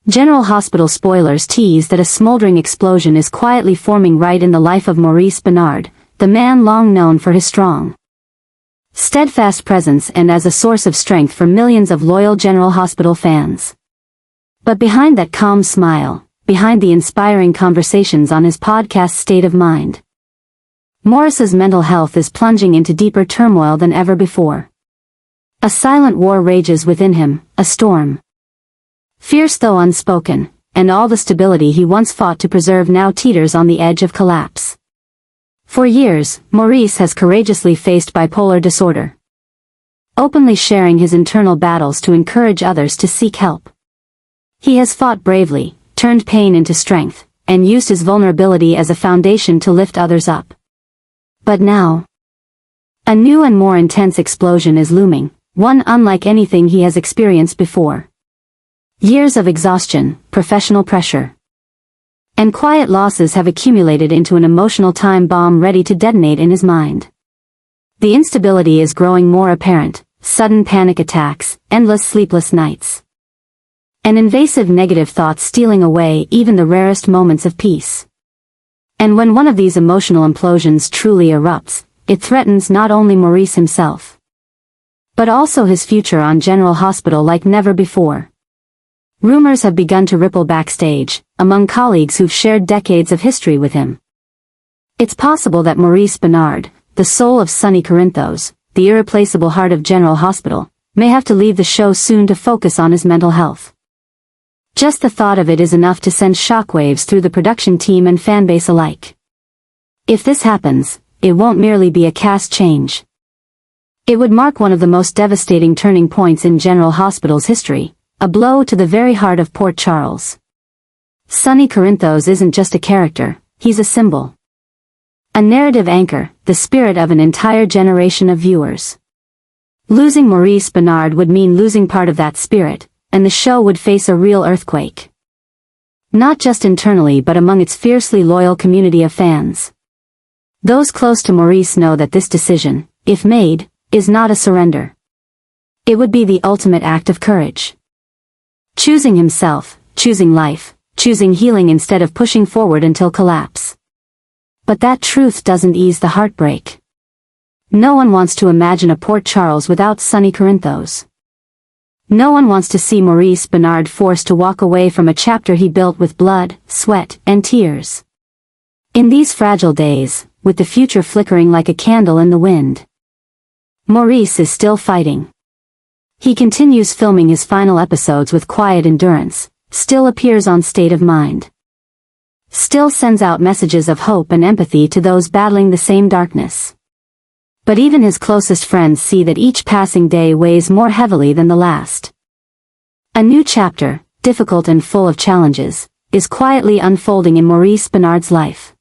General Hospital spoilers tease that a smoldering explosion is quietly forming right in the life of Maurice Benard, the man long known for his strong, steadfast presence and as a source of strength for millions of loyal General Hospital fans. But behind that calm smile, behind the inspiring conversations on his podcast State of Mind, Maurice's mental health is plunging into deeper turmoil than ever before. A silent war rages within him, a storm, fierce though unspoken, and all the stability he once fought to preserve now teeters on the edge of collapse. For years, Maurice has courageously faced bipolar disorder, openly sharing his internal battles to encourage others to seek help. He has fought bravely, turned pain into strength, and used his vulnerability as a foundation to lift others up. But now, a new and more intense explosion is looming, one unlike anything he has experienced before. Years of exhaustion, professional pressure, and quiet losses have accumulated into an emotional time bomb ready to detonate in his mind. The instability is growing more apparent, sudden panic attacks, endless sleepless nights, and invasive negative thoughts stealing away even the rarest moments of peace. And when one of these emotional implosions truly erupts, it threatens not only Maurice himself, but also his future on General Hospital like never before. Rumors have begun to ripple backstage, among colleagues who've shared decades of history with him. It's possible that Maurice Benard, the soul of Sunny Corinthos, the irreplaceable heart of General Hospital, may have to leave the show soon to focus on his mental health. Just the thought of it is enough to send shockwaves through the production team and fanbase alike. If this happens, it won't merely be a cast change. It would mark one of the most devastating turning points in General Hospital's history, a blow to the very heart of Port Charles. Sunny Corinthos isn't just a character, he's a symbol, a narrative anchor, the spirit of an entire generation of viewers. Losing Maurice Benard would mean losing part of that spirit, and the show would face a real earthquake. Not just internally but among its fiercely loyal community of fans. Those close to Maurice know that this decision, if made, is not a surrender. It would be the ultimate act of courage. Choosing himself, choosing life, choosing healing instead of pushing forward until collapse. But that truth doesn't ease the heartbreak. No one wants to imagine a Port Charles without Sunny Corinthos. No one wants to see Maurice Benard forced to walk away from a chapter he built with blood, sweat, and tears. In these fragile days, with the future flickering like a candle in the wind, Maurice is still fighting. He continues filming his final episodes with quiet endurance, still appears on State of Mind, still sends out messages of hope and empathy to those battling the same darkness. But even his closest friends see that each passing day weighs more heavily than the last. A new chapter, difficult and full of challenges, is quietly unfolding in Maurice Benard's life.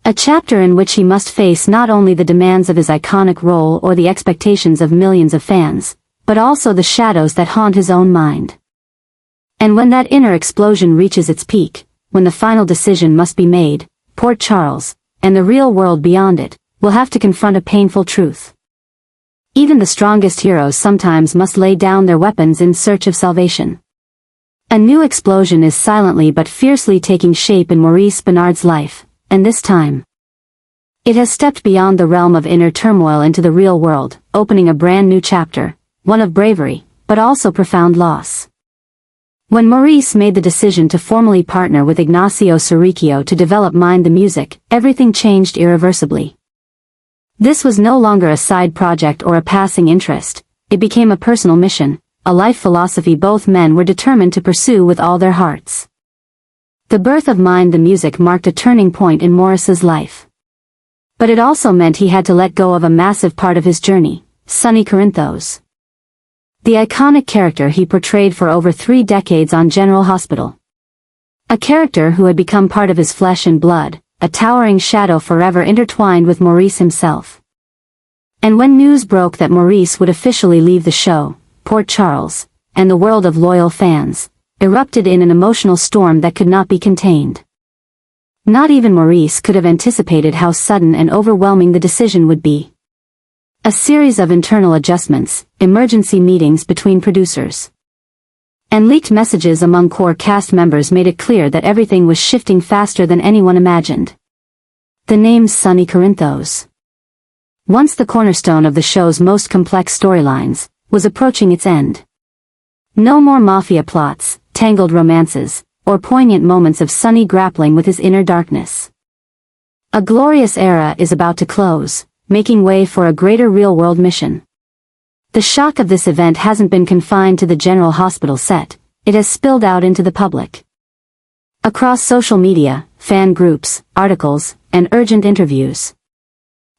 A chapter in which he must face not only the demands of his iconic role or the expectations of millions of fans, but also the shadows that haunt his own mind. And when that inner explosion reaches its peak, when the final decision must be made, Port Charles, and the real world beyond it, will have to confront a painful truth. Even the strongest heroes sometimes must lay down their weapons in search of salvation. A new explosion is silently but fiercely taking shape in Maurice Benard's life, and this time, it has stepped beyond the realm of inner turmoil into the real world, opening a brand new chapter, one of bravery, but also profound loss. When Maurice made the decision to formally partner with Ignacio Cerricchio to develop Mind the Music, everything changed irreversibly. This was no longer a side project or a passing interest, it became a personal mission, a life philosophy both men were determined to pursue with all their hearts. The birth of Mind the Music marked a turning point in Maurice's life. But it also meant he had to let go of a massive part of his journey, Sunny Corinthos, the iconic character he portrayed for over 3 decades on General Hospital. A character who had become part of his flesh and blood, a towering shadow forever intertwined with Maurice himself. And when news broke that Maurice would officially leave the show, Port Charles, and the world of loyal fans, erupted in an emotional storm that could not be contained. Not even Maurice could have anticipated how sudden and overwhelming the decision would be. A series of internal adjustments, emergency meetings between producers, And leaked messages among core cast members made it clear that everything was shifting faster than anyone imagined. The name Sonny Corinthos, once the cornerstone of the show's most complex storylines, was approaching its end. No more mafia plots, tangled romances, or poignant moments of Sonny grappling with his inner darkness. A glorious era is about to close, making way for a greater real-world mission. The shock of this event hasn't been confined to the General Hospital set, it has spilled out into the public. Across social media, fan groups, articles, and urgent interviews,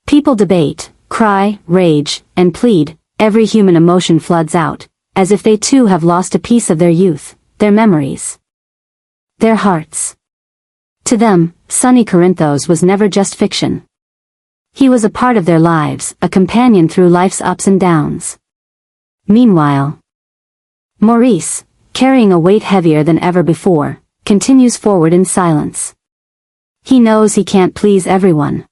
people debate, cry, rage, and plead. Every human emotion floods out, as if they too have lost a piece of their youth, their memories, their hearts. To them, Sonny Corinthos was never just fiction. He was a part of their lives, a companion through life's ups and downs. Meanwhile, Maurice, carrying a weight heavier than ever before, continues forward in silence. He knows he can't please everyone.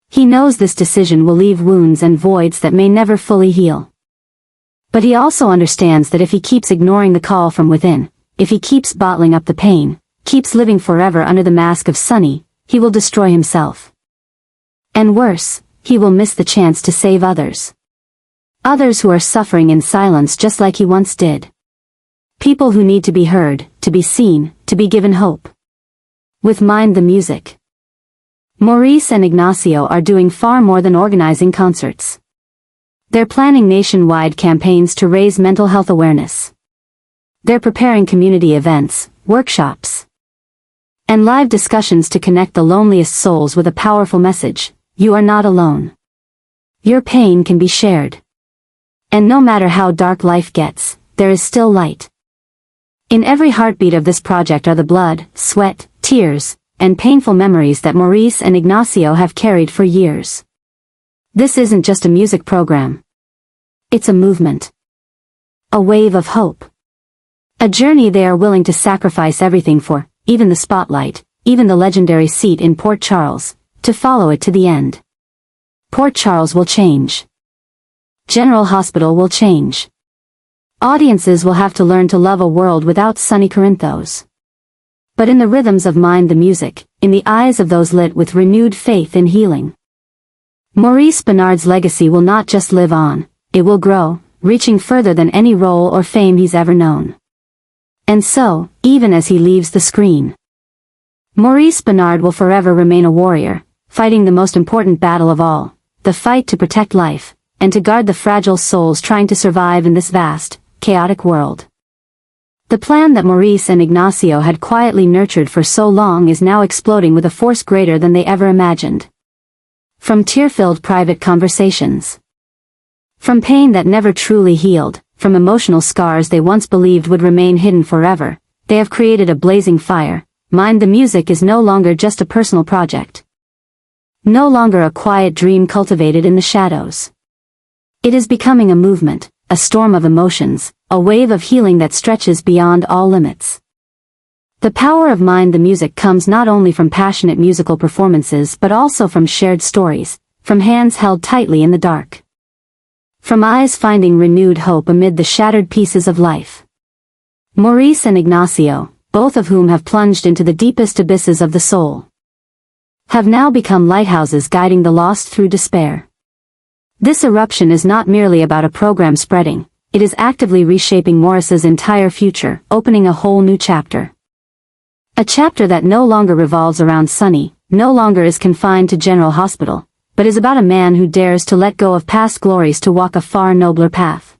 He knows this decision will leave wounds and voids that may never fully heal. But he also understands that if he keeps ignoring the call from within, if he keeps bottling up the pain, keeps living forever under the mask of Sonny, he will destroy himself. And worse, he will miss the chance to save others. Others who are suffering in silence just like he once did. People who need to be heard, to be seen, to be given hope. With Mind the Music, Maurice and Ignacio are doing far more than organizing concerts. They're planning nationwide campaigns to raise mental health awareness. They're preparing community events, workshops, and live discussions to connect the loneliest souls with a powerful message: you are not alone. Your pain can be shared. And no matter how dark life gets, there is still light. In every heartbeat of this project are the blood, sweat, tears, and painful memories that Maurice and Ignacio have carried for years. This isn't just a music program. It's a movement. A wave of hope. A journey they are willing to sacrifice everything for, even the spotlight, even the legendary seat in Port Charles, to follow it to the end. Port Charles will change. General Hospital will change. Audiences will have to learn to love a world without Sonny Corinthos. But in the rhythms of Mind the Music, in the eyes of those lit with renewed faith in healing, Maurice Benard's legacy will not just live on, it will grow, reaching further than any role or fame he's ever known. And so, even as he leaves the screen, Maurice Benard will forever remain a warrior, fighting the most important battle of all, the fight to protect life, and to guard the fragile souls trying to survive in this vast, chaotic world. The plan that Maurice and Ignacio had quietly nurtured for so long is now exploding with a force greater than they ever imagined. From tear-filled private conversations, from pain that never truly healed, from emotional scars they once believed would remain hidden forever, they have created a blazing fire. Mind the Music is no longer just a personal project. No longer a quiet dream cultivated in the shadows. It is becoming a movement, a storm of emotions, a wave of healing that stretches beyond all limits. The power of Mind the Music comes not only from passionate musical performances but also from shared stories, from hands held tightly in the dark, from eyes finding renewed hope amid the shattered pieces of life. Maurice and Ignacio, both of whom have plunged into the deepest abysses of the soul, have now become lighthouses guiding the lost through despair. This eruption is not merely about a program spreading, it is actively reshaping Maurice's entire future, opening a whole new chapter. A chapter that no longer revolves around Sonny, no longer is confined to General Hospital, but is about a man who dares to let go of past glories to walk a far nobler path.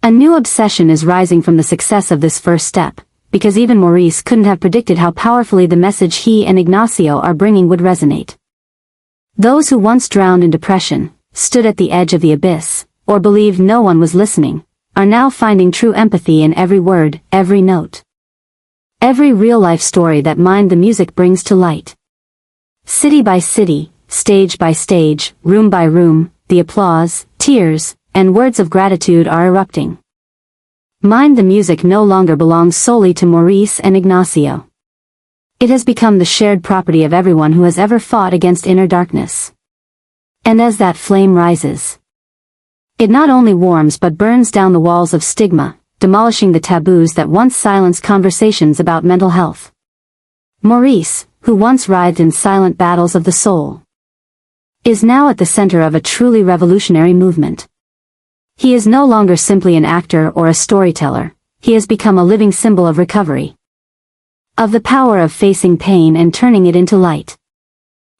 A new obsession is rising from the success of this first step, because even Maurice couldn't have predicted how powerfully the message he and Ignacio are bringing would resonate. Those who once drowned in depression, stood at the edge of the abyss, or believed no one was listening, are now finding true empathy in every word, every note, every real-life story that Mind the Music brings to light. City by city, stage by stage, room by room, the applause, tears, and words of gratitude are erupting. Mind the Music no longer belongs solely to Maurice and Ignacio. It has become the shared property of everyone who has ever fought against inner darkness. And as that flame rises, it not only warms but burns down the walls of stigma, demolishing the taboos that once silenced conversations about mental health. Maurice, who once writhed in silent battles of the soul, is now at the center of a truly revolutionary movement. He is no longer simply an actor or a storyteller, he has become a living symbol of recovery. Of the power of facing pain and turning it into light.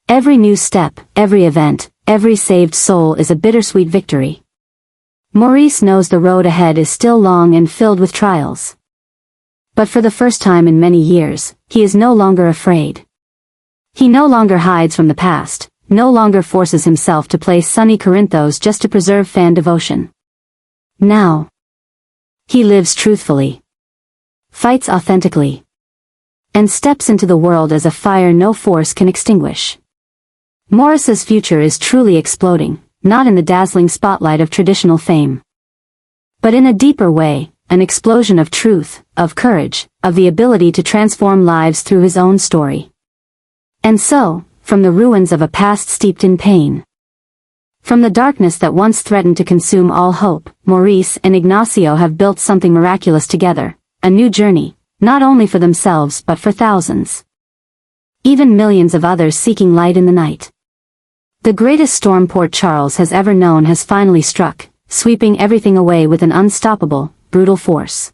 Every new step, every event, every saved soul is a bittersweet victory. Maurice knows the road ahead is still long and filled with trials. But for the first time in many years, he is no longer afraid. He no longer hides from the past, no longer forces himself to play sunny Corinthos just to preserve fan devotion. Now, he lives truthfully, fights authentically, and steps into the world as a fire no force can extinguish. Maurice's future is truly exploding, not in the dazzling spotlight of traditional fame, but in a deeper way, an explosion of truth, of courage, of the ability to transform lives through his own story. And so, from the ruins of a past steeped in pain, from the darkness that once threatened to consume all hope, Maurice and Ignacio have built something miraculous together, a new journey, not only for themselves but for thousands. Even millions of others seeking light in the night. The greatest storm Port Charles has ever known has finally struck, sweeping everything away with an unstoppable, brutal force.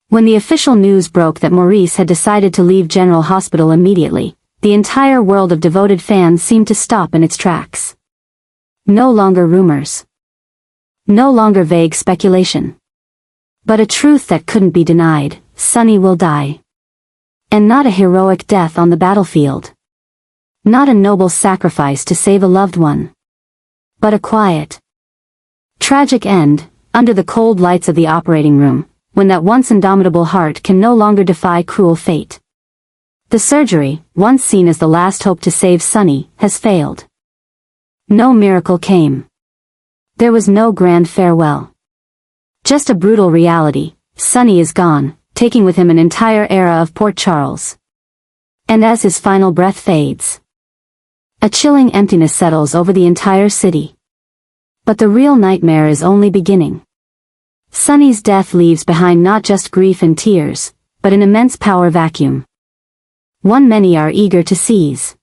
When the official news broke that Maurice had decided to leave General Hospital immediately, the entire world of devoted fans seemed to stop in its tracks. No longer rumors. No longer vague speculation. But a truth that couldn't be denied: Sonny will die. And not a heroic death on the battlefield. Not a noble sacrifice to save a loved one. But a quiet, tragic end, under the cold lights of the operating room, when that once indomitable heart can no longer defy cruel fate. The surgery, once seen as the last hope to save Sonny, has failed. No miracle came. There was no grand farewell. Just a brutal reality: Sonny is gone, taking with him an entire era of Port Charles. And as his final breath fades, a chilling emptiness settles over the entire city. But the real nightmare is only beginning. Sonny's death leaves behind not just grief and tears, but an immense power vacuum. One many are eager to seize.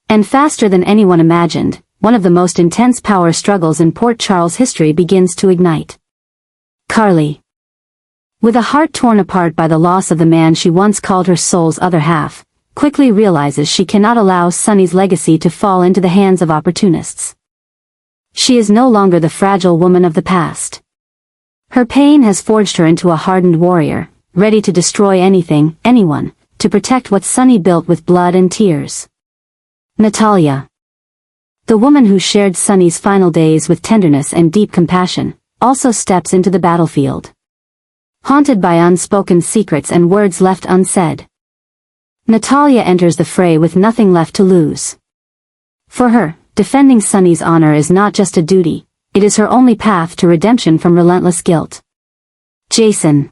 And faster than anyone imagined, one of the most intense power struggles in Port Charles history begins to ignite. Carly, with a heart torn apart by the loss of the man she once called her soul's other half, quickly realizes she cannot allow Sonny's legacy to fall into the hands of opportunists. She is no longer the fragile woman of the past. Her pain has forged her into a hardened warrior, ready to destroy anything, anyone, to protect what Sonny built with blood and tears. Natalia, the woman who shared Sonny's final days with tenderness and deep compassion, also steps into the battlefield. Haunted by unspoken secrets and words left unsaid, Natalia enters the fray with nothing left to lose. For her, defending Sonny's honor is not just a duty, it is her only path to redemption from relentless guilt. Jason,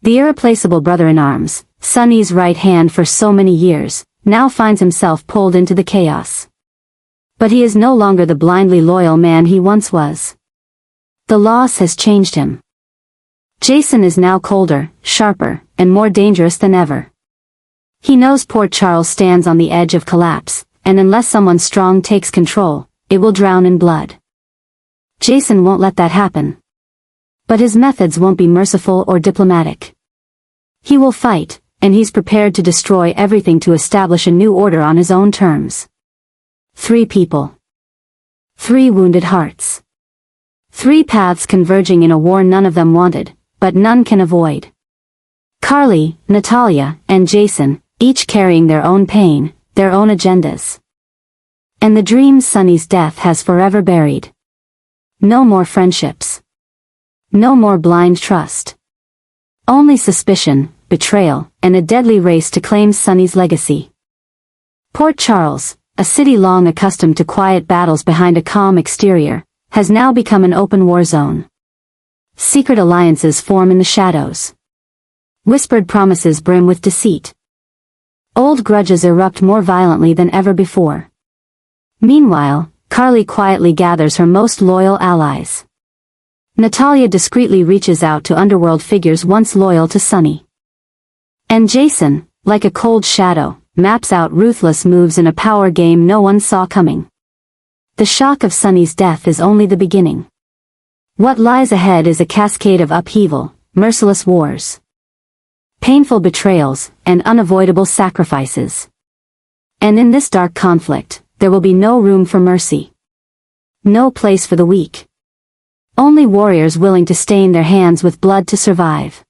the irreplaceable brother-in-arms, Sonny's right hand for so many years, now finds himself pulled into the chaos. But he is no longer the blindly loyal man he once was. The loss has changed him. Jason is now colder, sharper, and more dangerous than ever. He knows Port Charles stands on the edge of collapse, and unless someone strong takes control, it will drown in blood. Jason won't let that happen. But his methods won't be merciful or diplomatic. He will fight, and he's prepared to destroy everything to establish a new order on his own terms. 3 people. 3 wounded hearts. 3 paths converging in a war none of them wanted, but none can avoid. Carly, Natalia, and Jason, each carrying their own pain, their own agendas. And the dream Sonny's death has forever buried. No more friendships. No more blind trust. Only suspicion, betrayal, and a deadly race to claim Sonny's legacy. Port Charles, a city long accustomed to quiet battles behind a calm exterior, has now become an open war zone. Secret alliances form in the shadows. Whispered promises brim with deceit. Old grudges erupt more violently than ever before. Meanwhile, Carly quietly gathers her most loyal allies. Natalia discreetly reaches out to underworld figures once loyal to Sunny. And Jason, like a cold shadow, maps out ruthless moves in a power game no one saw coming. The shock of Sunny's death is only the beginning. What lies ahead is a cascade of upheaval, merciless wars, painful betrayals, and unavoidable sacrifices. And in this dark conflict, there will be no room for mercy. No place for the weak. Only warriors willing to stain their hands with blood to survive.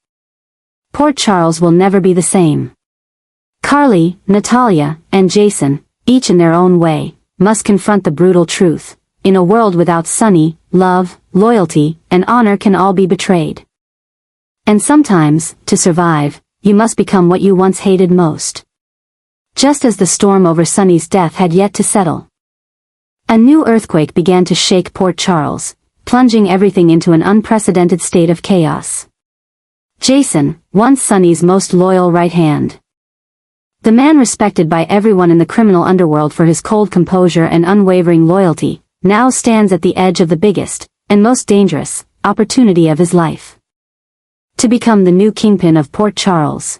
Port Charles will never be the same. Carly, Natalia, and Jason, each in their own way, must confront the brutal truth. In a world without Sunny, love, loyalty, and honor can all be betrayed. And sometimes, to survive, you must become what you once hated most. Just as the storm over Sunny's death had yet to settle, a new earthquake began to shake Port Charles, plunging everything into an unprecedented state of chaos. Jason, once Sunny's most loyal right hand, the man respected by everyone in the criminal underworld for his cold composure and unwavering loyalty, now stands at the edge of the biggest, and most dangerous, opportunity of his life. To become the new kingpin of Port Charles.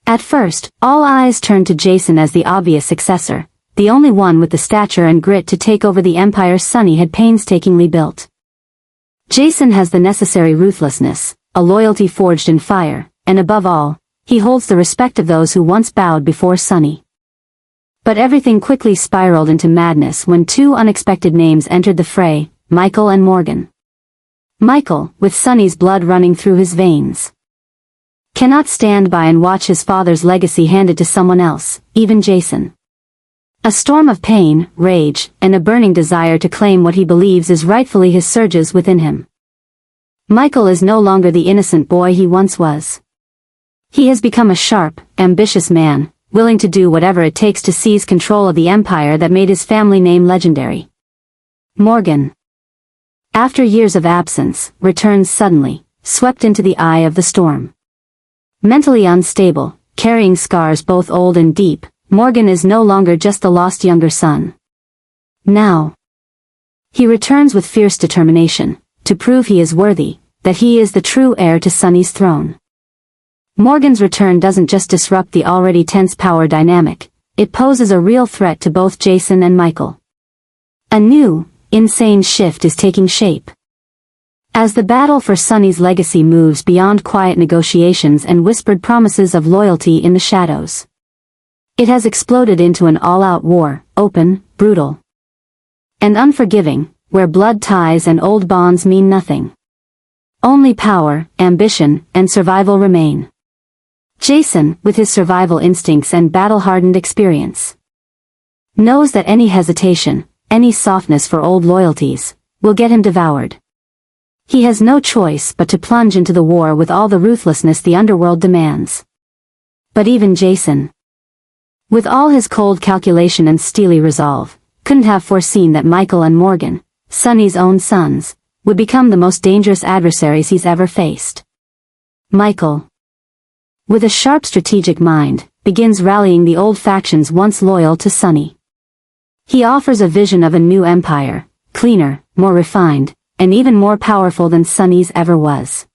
At first, all eyes turned to Jason as the obvious successor, the only one with the stature and grit to take over the empire Sunny had painstakingly built. Jason has the necessary ruthlessness, a loyalty forged in fire, and above all, he holds the respect of those who once bowed before Sunny. But everything quickly spiraled into madness when two unexpected names entered the fray, Michael and Morgan. Michael, with Sunny's blood running through his veins, cannot stand by and watch his father's legacy handed to someone else, even Jason. A storm of pain, rage, and a burning desire to claim what he believes is rightfully his surges within him. Michael is no longer the innocent boy he once was. He has become a sharp, ambitious man, willing to do whatever it takes to seize control of the empire that made his family name legendary. Morgan, after years of absence, returns suddenly, swept into the eye of the storm. Mentally unstable, carrying scars both old and deep, Morgan is no longer just the lost younger son. Now, he returns with fierce determination, to prove he is worthy, that he is the true heir to Sunny's throne. Morgan's return doesn't just disrupt the already tense power dynamic, it poses a real threat to both Jason and Michael. A new, insane shift is taking shape. As the battle for Sunny's legacy moves beyond quiet negotiations and whispered promises of loyalty in the shadows, it has exploded into an all-out war, open, brutal, and unforgiving, where blood ties and old bonds mean nothing. Only power, ambition, and survival remain. Jason, with his survival instincts and battle-hardened experience, knows that any hesitation, any softness for old loyalties, will get him devoured. He has no choice but to plunge into the war with all the ruthlessness the underworld demands. But even Jason, with all his cold calculation and steely resolve, couldn't have foreseen that Michael and Morgan, Sunny's own sons, would become the most dangerous adversaries he's ever faced. Michael, with a sharp strategic mind, begins rallying the old factions once loyal to Sunny. He offers a vision of a new empire, cleaner, more refined, and even more powerful than Sunny's ever was.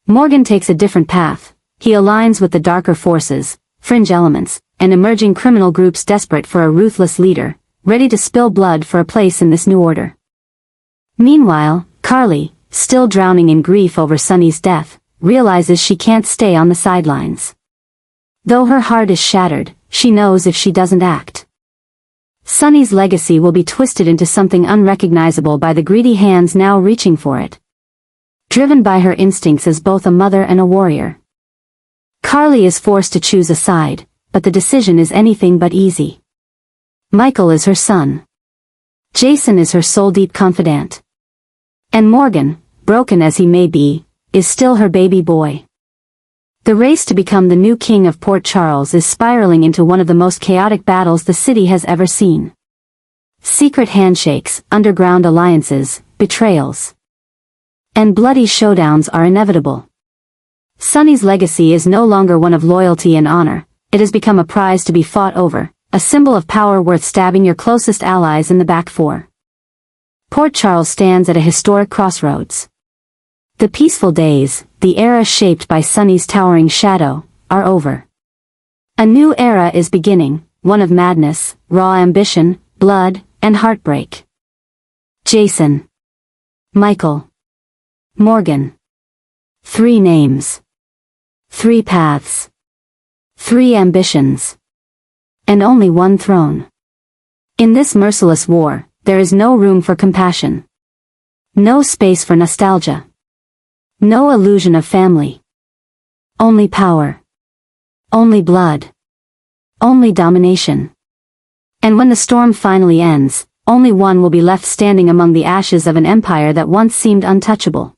Morgan takes a different path. He aligns with the darker forces, fringe elements, and emerging criminal groups desperate for a ruthless leader, ready to spill blood for a place in this new order. Meanwhile, Carly, still drowning in grief over Sunny's death, realizes she can't stay on the sidelines. Though her heart is shattered, she knows if she doesn't act, Sunny's legacy will be twisted into something unrecognizable by the greedy hands now reaching for it. Driven by her instincts as both a mother and a warrior, Carly is forced to choose a side, but the decision is anything but easy. Michael is her son. Jason is her soul-deep confidant. And Morgan, broken as he may be, is still her baby boy. The race to become the new king of Port Charles is spiraling into one of the most chaotic battles the city has ever seen. Secret handshakes, underground alliances, betrayals, and bloody showdowns are inevitable. Sunny's legacy is no longer one of loyalty and honor, it has become a prize to be fought over, a symbol of power worth stabbing your closest allies in the back for. Port Charles stands at a historic crossroads. The peaceful days, the era shaped by Sunny's towering shadow, are over. A new era is beginning, one of madness, raw ambition, blood, and heartbreak. Jason. Michael. Morgan. 3 names. 3 paths. 3 ambitions. And only one throne. In this merciless war, there is no room for compassion. No space for nostalgia. No illusion of family. Only power. Only blood. Only domination. And when the storm finally ends, only one will be left standing among the ashes of an empire that once seemed untouchable.